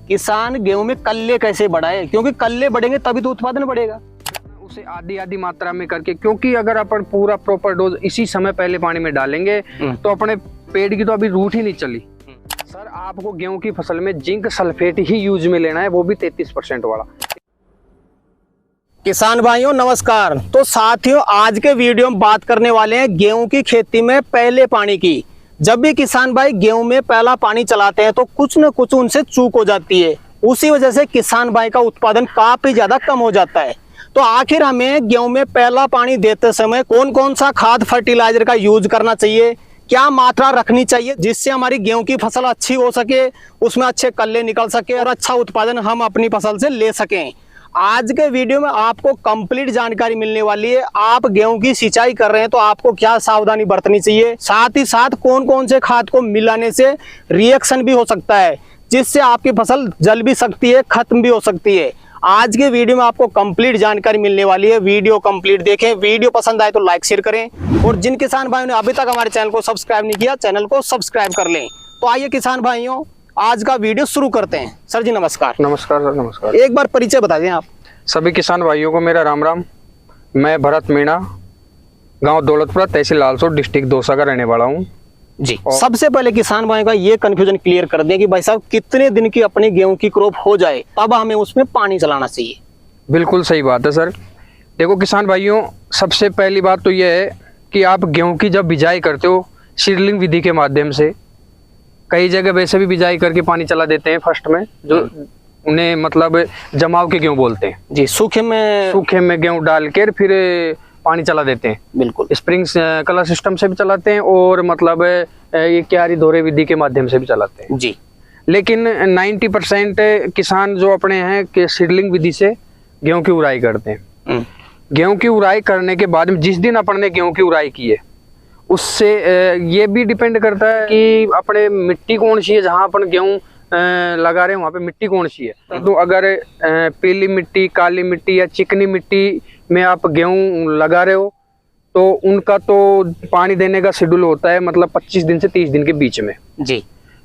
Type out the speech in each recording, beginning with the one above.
किसान गेहूं में कल्ले कैसे बढ़ाए, क्योंकि कल्ले बढ़ेंगे तभी तो उत्पादन बढ़ेगा। उसे आधी आधी मात्रा में करके, क्योंकि अगर अपन पूरा प्रॉपर डोज इसी समय पहले पानी में डालेंगे तो अपने पेड़ की तो अभी रूट ही नहीं चली। सर आपको गेहूं की फसल में जिंक सल्फेट ही यूज में लेना है, वो भी 33% वाला। किसान भाइयों नमस्कार। तो साथियों आज के वीडियो में बात करने वाले हैं गेहूं की खेती में पहले पानी की। जब भी किसान भाई गेहूं में पहला पानी चलाते हैं तो कुछ न कुछ उनसे चूक हो जाती है, उसी वजह से किसान भाई का उत्पादन काफी ज्यादा कम हो जाता है। तो आखिर हमें गेहूं में पहला पानी देते समय कौन कौन सा खाद फर्टिलाइजर का यूज करना चाहिए, क्या मात्रा रखनी चाहिए जिससे हमारी गेहूं की फसल अच्छी हो सके, उसमें अच्छे कल्ले निकल सके और अच्छा उत्पादन हम अपनी फसल से ले सकें। आज के वीडियो में आपको कंप्लीट जानकारी मिलने वाली है। आप गेहूं की सिंचाई कर रहे हैं तो आपको क्या सावधानी बरतनी चाहिए, साथ ही साथ कौन कौन से खाद को मिलाने से रिएक्शन भी हो सकता है जिससे आपकी फसल जल भी सकती है, खत्म भी हो सकती है। आज के वीडियो में आपको कंप्लीट जानकारी मिलने वाली है। वीडियो कंप्लीट देखें, वीडियो पसंद आए तो लाइक शेयर करें और जिन किसान भाइयों ने अभी तक हमारे चैनल को सब्सक्राइब नहीं किया चैनल को सब्सक्राइब कर लें। तो आइए किसान भाइयों आज का वीडियो शुरू करते हैं। सर जी नमस्कार। नमस्कार सर नमस्कार। एक बार परिचय बता दें आप। सभी किसान भाइयों को मेरा राम राम। मैं भरत मीणा, गांव दौलतपुरा, तहसील लालसोट, डिस्ट्रिक्ट दौसा का रहने वाला हूं जी। सबसे पहले किसान भाइयों का ये कंफ्यूजन क्लियर कर दें कि भाई साहब कितने दिन की अपनी गेहूं की क्रॉप हो जाए तब हमें उसमें पानी चलाना चाहिए। बिल्कुल सही बात है सर। देखो किसान भाइयों, सबसे पहली बात तो यह है कि आप गेहूं की जब बिजाई करते हो सीडलिंग विधि के माध्यम से, कई जगह वैसे भी बिजाई करके पानी चला देते हैं फर्स्ट में, जो उन्हें मतलब जमाव के गेहूं बोलते हैं जी। सूखे में गेहूं डाल कर फिर पानी चला देते हैं। बिल्कुल स्प्रिंग कलर सिस्टम से भी चलाते हैं और मतलब ये क्यारी धोरे विधि के माध्यम से भी चलाते हैं जी। लेकिन 90% किसान जो अपने हैं कि सीडलिंग विधि से गेहूं की उड़ाई करते हैं। गेहूं की उड़ाई करने के बाद में जिस दिन अपन ने गेहूं की उड़ाई की है उससे ये भी डिपेंड करता है कि अपने मिट्टी कौन सी है, जहां अपन गेहूं लगा रहे हैं वहां पे मिट्टी कौन सी है। तो अगर पीली मिट्टी, काली मिट्टी या चिकनी मिट्टी में आप गेहूं लगा रहे हो तो उनका तो पानी देने का शेड्यूल होता है मतलब 25 दिन से 30 दिन के बीच में जी।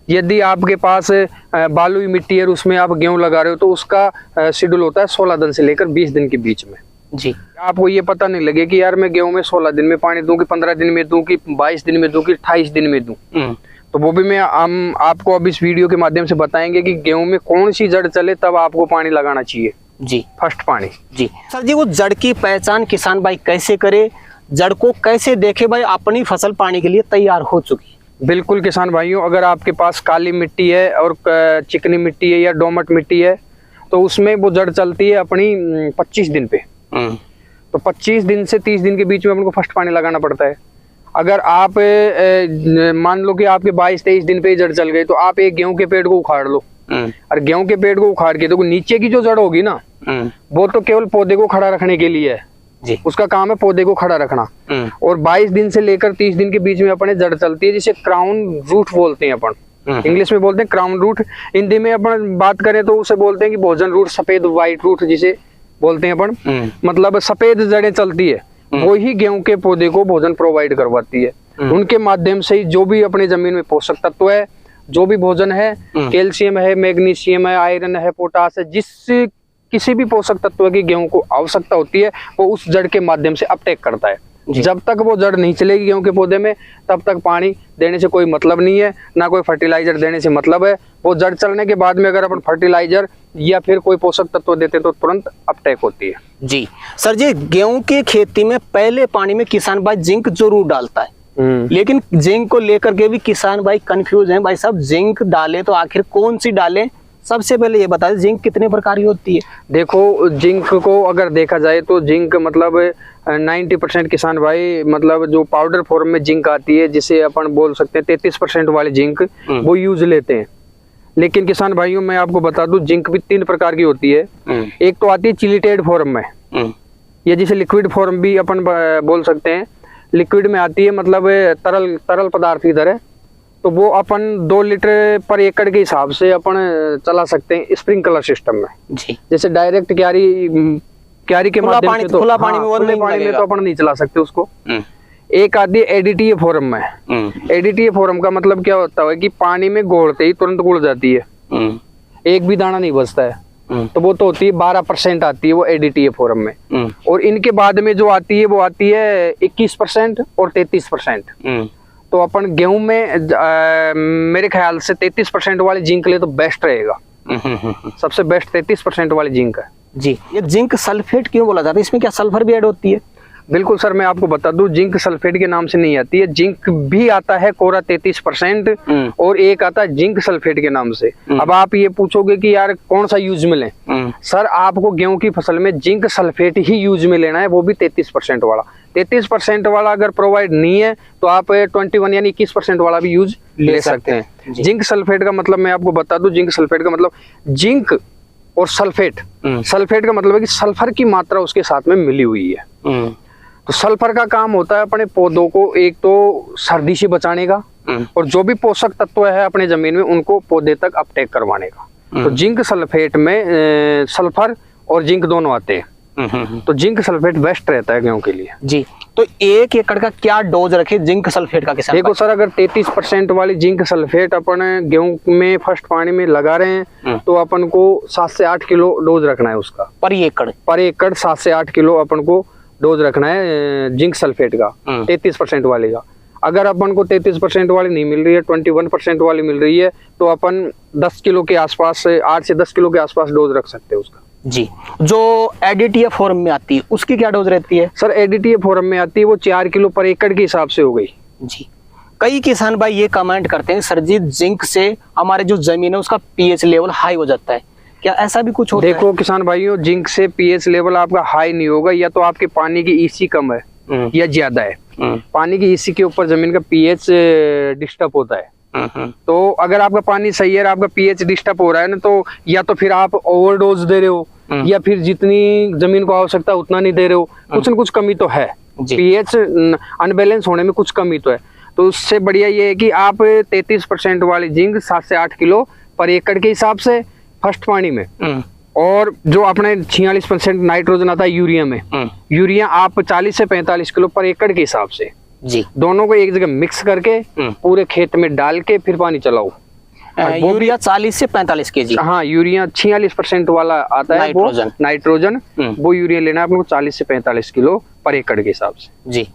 यदि आपके पास बालुई मिट्टी है और उसमें आप गेहूं लगा रहे हो तो उसका शेड्यूल होता है 16 दिन से लेकर 20 दिन के बीच में जी। आपको ये पता नहीं लगे कि यार मैं गेहूं में 16 दिन में पानी दूं कि 15 दिन में दूं कि 22 दिन में दूं कि 28 दिन में दूं। तो वो भी हम आपको अब इस वीडियो के माध्यम से बताएंगे कि गेहूं में कौन सी जड़ चले तब आपको पानी लगाना चाहिए जी। फर्स्ट पानी जी। सर जी वो जड़ की पहचान किसान भाई कैसे करे, जड़ को कैसे देखे भाई अपनी फसल पानी के लिए तैयार हो चुकी है। बिल्कुल किसान भाइयों, अगर आपके पास काली मिट्टी है और चिकनी मिट्टी है या दोमट मिट्टी है तो उसमें वो जड़ चलती है अपनी 25 दिन पे। तो 25 दिन से 30 दिन के बीच में आपको फर्स्ट पानी लगाना पड़ता है। अगर आप मान लो कि आपके 22-23 दिन पे ही जड़ चल गई तो आप एक गेहूं के पेड़ को उखाड़ लो और गेहूं के पेड़ को उखाड़ के देखो नीचे की जो जड़ होगी ना वो तो केवल पौधे को खड़ा रखने के लिए है जी। उसका काम है पौधे को खड़ा रखना। और 22 दिन से लेकर 30 दिन के बीच में अपने जड़ चलती है जिसे क्राउन रूट बोलते हैं अपन, इंग्लिश में बोलते हैं क्राउन रूट। हिंदी में अपन बात करें तो उसे बोलते हैं कि भोजन रूट, सफेद व्हाइट रूट जिसे बोलते हैं अपन, मतलब सफेद जड़ें चलती है वो ही गेहूं के पौधे को भोजन प्रोवाइड करवाती है। उनके माध्यम से ही जो भी अपनी जमीन में पोषक तत्व है, जो भी भोजन है, कैल्शियम है, मैग्नीशियम है, आयरन है, पोटास है, जिस किसी भी पोषक तत्व की गेहूं को आवश्यकता होती है वो उस जड़ के माध्यम से अपटेक करता है। जब तक वो जड़ नहीं चलेगी गेहूं के पौधे में तब तक पानी देने से कोई मतलब नहीं है, ना कोई फर्टिलाइजर देने से मतलब है। वो जड़ चलने के बाद में अगर अपन फर्टिलाइजर या फिर कोई पोषक तत्व देते तो तुरंत अपटेक होती है जी। सर जी गेहूं की खेती में पहले पानी में किसान भाई जिंक जरूर डालता है, लेकिन जिंक को लेकर के भी किसान भाई कंफ्यूज हैं। भाई साहब जिंक डाले तो आखिर कौन सी डालें, सबसे पहले ये बता दें जिंक कितने प्रकार की होती है। देखो जिंक को अगर देखा जाए तो जिंक मतलब 90% किसान भाई मतलब जो पाउडर फॉर्म में जिंक आती है जिसे अपन बोल सकते हैं 33% वाली जिंक वो यूज लेते हैं। लेकिन किसान भाइयों मैं आपको बता दूं जिंक भी 3 प्रकार की होती है। एक तो आती है चिलिटेड फॉर्म में, ये जिसे लिक्विड फॉर्म भी अपन बोल सकते हैं, लिक्विड में आती है मतलब तरल पदार्थ की तरह। तो वो अपन 2 लीटर पर एकड़ के हिसाब से अपन चला सकते हैं स्प्रिंकलर सिस्टम में जी। जैसे डायरेक्ट क्यारी के माध्यम से तो खुला पानी में तो अपन नहीं चला सकते उसको। एक आती है एडीटीए फॉर्म में। एडीटीए फॉर्म का मतलब क्या होता है कि पानी में घोलते ही तुरंत घुल जाती है। एक भी दाना नहीं बचता है। तो वो तो होती है 12% आती है वो ADTA फॉर्म में। और इनके बाद में जो आती है वो आती है 21% और 33%। तो अपन गेहूं में मेरे ख्याल से 33% वाली जिंक ले तो बेस्ट रहेगा। सबसे बेस्ट 33% वाली जिंक है जी। ये जिंक सल्फेट क्यों बोला जाता है, इसमें क्या सल्फर भी ऐड होती है? बिल्कुल सर, मैं आपको बता दूं, जिंक सल्फेट के नाम से नहीं आती है। जिंक भी आता है कोरा 33% और एक आता है जिंक सल्फेट के नाम से। अब आप ये पूछोगे कि यार कौन सा यूज में लें? सर आपको गेहूं की फसल में जिंक सल्फेट ही यूज में लेना है, वो भी 33% वाला। 33% वाला अगर प्रोवाइड नहीं है तो आप 21 यानी 21% वाला भी यूज ले सकते हैं। जिंक सल्फेट का मतलब मैं आपको बता दूं, जिंक सल्फेट का मतलब जिंक और सल्फेट। सल्फेट का मतलब है कि सल्फर की मात्रा उसके साथ में मिली हुई है। तो सल्फर का काम होता है अपने पौधों को एक तो सर्दी से बचाने का और जो भी पोषक तत्व है अपने जमीन में उनको पौधे तक अपटेक करवाने का। तो जिंक सल्फेट में सल्फर और जिंक दोनों आते हैं। तो जिंक सल्फेट बेस्ट रहता है गेहूं के लिए जी। तो 1 एकड़ का क्या डोज रखे जिंक सल्फेट का किसान? देखो सर, अगर 33% वाली जिंक सल्फेट अपन गेहूं में फर्स्ट पानी में लगा रहे हैं तो अपन को 7 से 8 किलो डोज रखना है उसका पर एकड़ 7 से 8 किलो अपन को डोज रखना है जिंक सल्फेट का 33% वाले का। अगर अपन को 33% वाली नहीं मिल रही है, 21% वाली मिल रही है, तो अपन 10 किलो के आसपास, 8 से 10 किलो के आसपास डोज रख सकते हैं उसका जी। जो ADTA फॉर्म में आती है उसकी क्या डोज रहती है? सर ADTA फॉर्म में आती है वो 4 किलो पर एकड़ के हिसाब से हो गई जी। कई किसान भाई ये कमेंट करते हैं, सर जी जिंक से हमारे जो जमीन है उसका pH लेवल हाई हो जाता है, क्या ऐसा भी कुछ होता है? देखो किसान भाइयों, जिंक से pH लेवल आपका हाई नहीं होगा, या तो आपके पानी की EC कम है या ज्यादा है। पानी की EC के ऊपर जमीन का pH डिस्टर्ब होता है। तो अगर आपका पानी सही है, आपका pH डिस्टर्ब हो रहा है ना, तो या तो फिर आप ओवरडोज दे रहे हो या फिर जितनी जमीन को आवश्यकता उतना नहीं दे रहे हो। कुछ न कुछ कमी तो है, pH अनबैलेंस होने में कुछ कमी तो है। तो उससे बढ़िया ये है कि आप 33% वाली जिंक 7 से 8 किलो पर एकड़ के हिसाब से फर्स्ट पानी में, और जो अपने 46% नाइट्रोजन आता है यूरिया में, यूरिया आप 40 से 45 किलो पर एकड़ के हिसाब से जी दोनों को एक जगह मिक्स करके पूरे खेत में डाल के फिर पानी चलाओ। यूरिया 40 से 45 केजी। हाँ, यूरिया 46% वाला आता है वो नाइट्रोजन, वो यूरिया लेना है अपने को 40 से 45 किलो पर एकड़ के हिसाब से जी।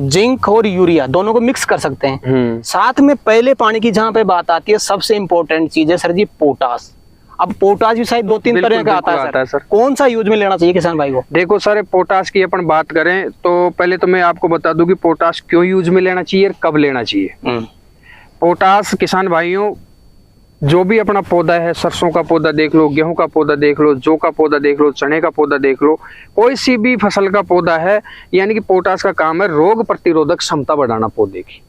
जिंक और यूरिया दोनों को मिक्स कर सकते हैं। साथ में पहले पानी की जहाँ पे बात आती है, सबसे इम्पोर्टेंट चीज है सर जी पोटास। अब पोटास भी शायद 2-3 तरह का आता है सर। कौन सा यूज में लेना चाहिए किसान भाई को? देखो सर, पोटास की अपन बात करें तो पहले तो मैं आपको बता दूं कि पोटास क्यों यूज में लेना चाहिए और कब लेना चाहिए। पोटास किसान भाइयों, जो भी अपना पौधा है, सरसों का पौधा देख लो, गेहूं का पौधा देख लो, जौ का पौधा देख लो, चने का पौधा देख लो, कोई सी भी फसल का पौधा है, यानी कि पोटास का काम है रोग प्रतिरोधक क्षमता बढ़ाना पौधे की।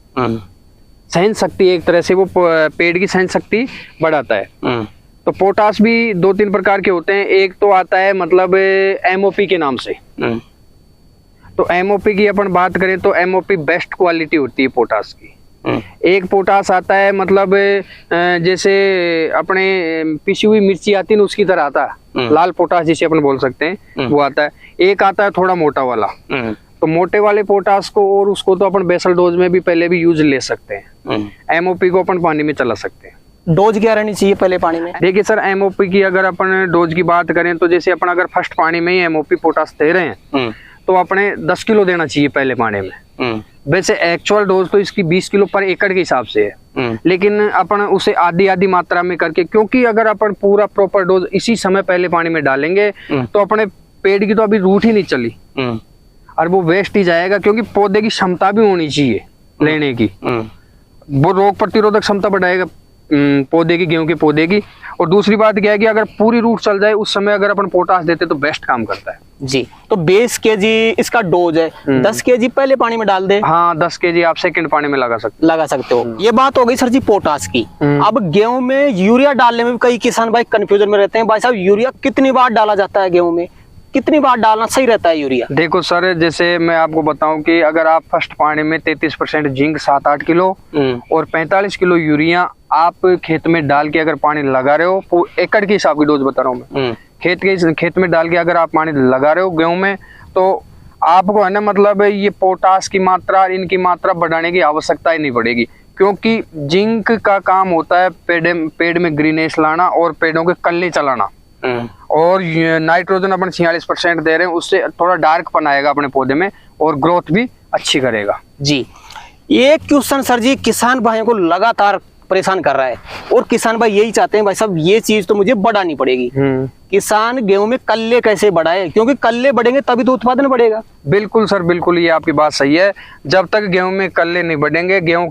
सहन शक्ति, एक तरह से वो पेड़ की सहन शक्ति बढ़ाता है। तो पोटास भी 2-3 प्रकार के होते हैं। एक तो आता है मतलब MOP के नाम से। तो MOP की अपन बात करें तो MOP बेस्ट क्वालिटी होती है पोटास की। एक पोटास आता है मतलब जैसे अपने पिसी हुई मिर्ची आती है ना, उसकी तरह आता है, लाल पोटास जिसे अपन बोल सकते हैं, वो आता है। एक आता है थोड़ा मोटा वाला। तो मोटे वाले पोटास को और उसको तो अपन बेसल डोज में भी पहले भी यूज ले सकते हैं। MOP को अपन पानी में चला सकते हैं। डोज क्या रहनी चाहिए पहले पानी में? देखिए सर, MOP की अगर अपन डोज की बात करें तो जैसे अपन अगर फर्स्ट पानी में ही MOP पोटास दे रहे हैं तो अपने 10 किलो देना चाहिए पहले पानी में। वैसे एक्चुअल डोज तो इसकी 20 किलो पर एकड़ के हिसाब से है, लेकिन अपन उसे आधी मात्रा में करके, क्योंकि अगर अपन पूरा प्रॉपर डोज इसी समय पहले पानी में डालेंगे तो अपने पेड़ की तो अभी रूट ही नहीं चली और वो वेस्ट ही जाएगा, क्योंकि पौधे की क्षमता भी होनी चाहिए लेने की। वो रोग प्रतिरोधक क्षमता बढ़ाएगा पौधे की, गेहूं के पौधे की। और दूसरी बात क्या है कि अगर पूरी रूट चल जाए उस समय अगर अपन पोटास देते तो बेस्ट काम करता है जी। तो 20 केजी इसका डोज है, 10 केजी पहले पानी में डाल दे। हाँ, 10 केजी आप सेकंड पानी में लगा सकते हो। ये बात हो गई सर जी पोटास की। अब गेहूं में यूरिया डालने में कई किसान भाई कंफ्यूजन में रहते हैं, भाई साहब यूरिया कितनी बार डाला जाता है गेहूं में, कितनी बार डालना सही रहता है यूरिया? देखो सर, जैसे मैं आपको बताऊं कि अगर आप फर्स्ट पानी में 33% जिंक 7-8 किलो और 45 किलो यूरिया आप खेत में डाल के अगर पानी लगा रहे हो, एकड़ के हिसाब की डोज बता रहा हूँ मैं, खेत में डाल के अगर आप पानी लगा रहे हो गेहूं में, तो आपको है ना मतलब ये पोटास की मात्रा, इनकी मात्रा बढ़ाने की आवश्यकता ही नहीं पड़ेगी। क्योंकि जिंक का काम होता है पेड़ में ग्रीनेस लाना और पेड़ों के कल्ले चलाना। और नाइट्रोजन अपन 46% दे रहे हैं, उससे थोड़ा डार्क पन आएगा अपने पौधे में और ग्रोथ भी अच्छी करेगा। जी, ये क्वेश्चन सर जी किसान भाइयों को लगातार परेशान कर रहा है, और किसान भाई यही चाहते हैं भाई साहब ये चीज तो मुझे बढ़ानी पड़ेगी। किसान गेहूं में कल्ले कैसे बढ़ाए, क्योंकि कल्ले बढ़ेंगे तभी तो उत्पादन बढ़ेगा। बिल्कुल सर, बिल्कुल, ये आपकी बात सही है। जब तक गेहूं में कल्ले नहीं बढ़ेंगे, गेहूं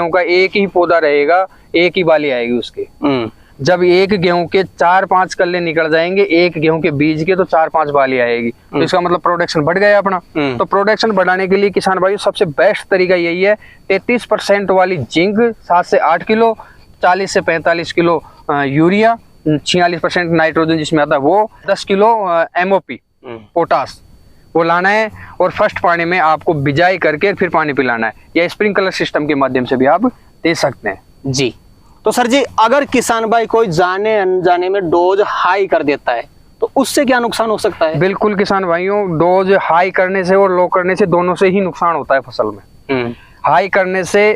का एक ही पौधा रहेगा, एक ही बाली आएगी उसकी। जब एक गेहूं के 4-5 कल्ले निकल जाएंगे, एक गेहूं के बीज के, तो 4-5 बाली आएगी, तो इसका मतलब प्रोडक्शन बढ़ गया अपना। तो प्रोडक्शन बढ़ाने के लिए किसान भाई सबसे बेस्ट तरीका यही है, 33% वाली जिंक 7 से 8 किलो, 40 से 45 किलो यूरिया, 46% नाइट्रोजन जिसमें आता है वो, 10 किलो MOP पोटास वो लाना है। और फर्स्ट पानी में आपको बिजाई करके फिर पानी पिलाना है, या स्प्रिंकलर सिस्टम के माध्यम से भी आप दे सकते हैं। जी, तो सर जी अगर किसान भाई कोई जाने अनजाने में डोज हाई कर देता है तो उससे क्या नुकसान हो सकता है? बिल्कुल किसान भाइयों, डोज हाई करने से और लो करने से दोनों से ही नुकसान होता है फसल में। हाई करने से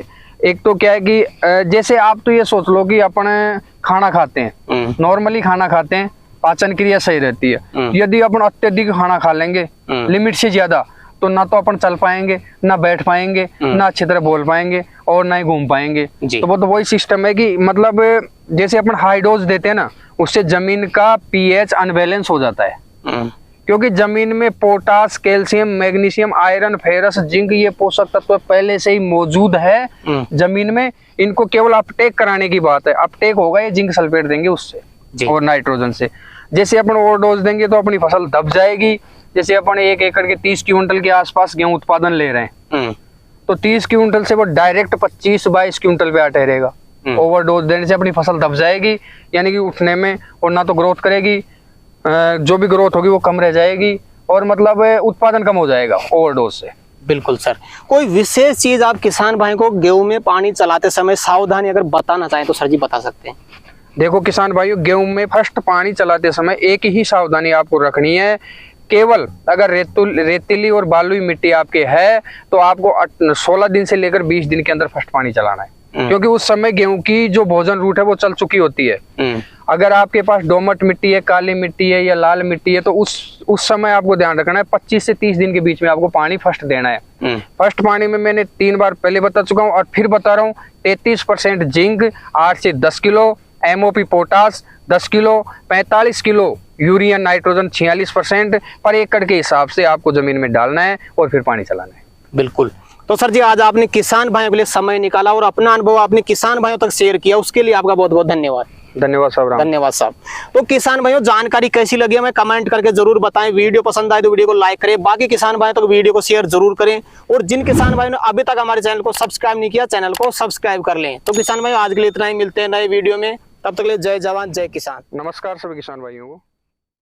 एक तो क्या है कि जैसे आप तो ये सोच लो कि अपन खाना खाते हैं, नॉर्मली खाना खाते हैं, पाचन क्रिया सही रहती है। यदि अपन अत्यधिक खाना खा लेंगे लिमिट से ज्यादा, तो ना तो अपन चल पाएंगे, ना बैठ पाएंगे, ना अच्छी तरह बोल पाएंगे, और ना ही घूम पाएंगे। तो वो तो वही सिस्टम है कि मतलब जैसे अपन हाई डोज देते हैं ना, उससे जमीन का pH अनबैलेंस हो जाता है। क्योंकि जमीन में potash, calcium, magnesium, iron, ferrous, zinc, ये पोषक तत्व पहले से ही मौजूद है जमीन में। इनको केवल अपटेक कराने की बात है। अपटेक होगा, ये जिंक सल्फेट देंगे उससे और नाइट्रोजन से। जैसे अपन ओवर डोज देंगे तो अपनी फसल दब जाएगी। जैसे अपन 1 एकड़ के 30 क्विंटल के आसपास गेहूं उत्पादन ले रहे हैं, तो 30 क्विंटल से वो डायरेक्ट 25-22 क्विंटल पे आ ठहरेगा। ओवर डोज देने से अपनी फसल दब जाएगी, यानी कि उठने में, और ना तो ग्रोथ करेगी, जो भी ग्रोथ होगी वो कम रह जाएगी, और मतलब उत्पादन कम हो जाएगा ओवर डोज से। बिल्कुल सर, कोई विशेष चीज आप किसान भाई को गेहूं में पानी चलाते समय सावधानी अगर बताना चाहें तो सर जी बता सकते हैं? देखो किसान भाइयों, गेहूं में फर्स्ट पानी चलाते समय एक ही सावधानी आपको रखनी है। केवल अगर रेतीली और बालुई मिट्टी आपके है तो आपको 16 दिन से लेकर 20 दिन के अंदर फर्स्ट पानी चलाना है, क्योंकि उस समय गेहूं की जो भोजन रूट है वो चल चुकी होती है। अगर आपके पास दोमट मिट्टी है, काली मिट्टी है या लाल मिट्टी है, तो उस समय आपको ध्यान रखना है 25 से 30 दिन के बीच में आपको पानी फर्स्ट देना है। फर्स्ट पानी में मैंने 3 बार पहले बता चुका हूँ और फिर बता रहा हूँ, 33% जिंक, 8 से 10 kilo MOP potash 10 kilo, 45 kilo urea, nitrogen 46% पर एकड़ के हिसाब से आपको जमीन में डालना है और फिर पानी चलाना है। बिल्कुल। तो सर जी आज आपने किसान भाइयों के लिए समय निकाला और अपना अनुभव आपने किसान भाइयों तक शेयर किया, उसके लिए आपका बहुत बहुत धन्यवाद। धन्यवाद साहब। धन्यवाद साहब। तो किसान भाइयों जानकारी कैसी लगी हमें कमेंट करके जरूर बताएं। वीडियो पसंद आए तो वीडियो को लाइक करें, बाकी किसान भाइयों तक वीडियो को शेयर जरूर करें, और जिन किसान भाइयों ने अभी तक हमारे चैनल को सब्सक्राइब नहीं किया चैनल को सब्सक्राइब कर लें। तो किसान भाइयों आज के लिए इतना ही, मिलते हैं नए वीडियो में, तब तक के लिए जय जवान जय किसान। नमस्कार सभी किसान भाइयों को।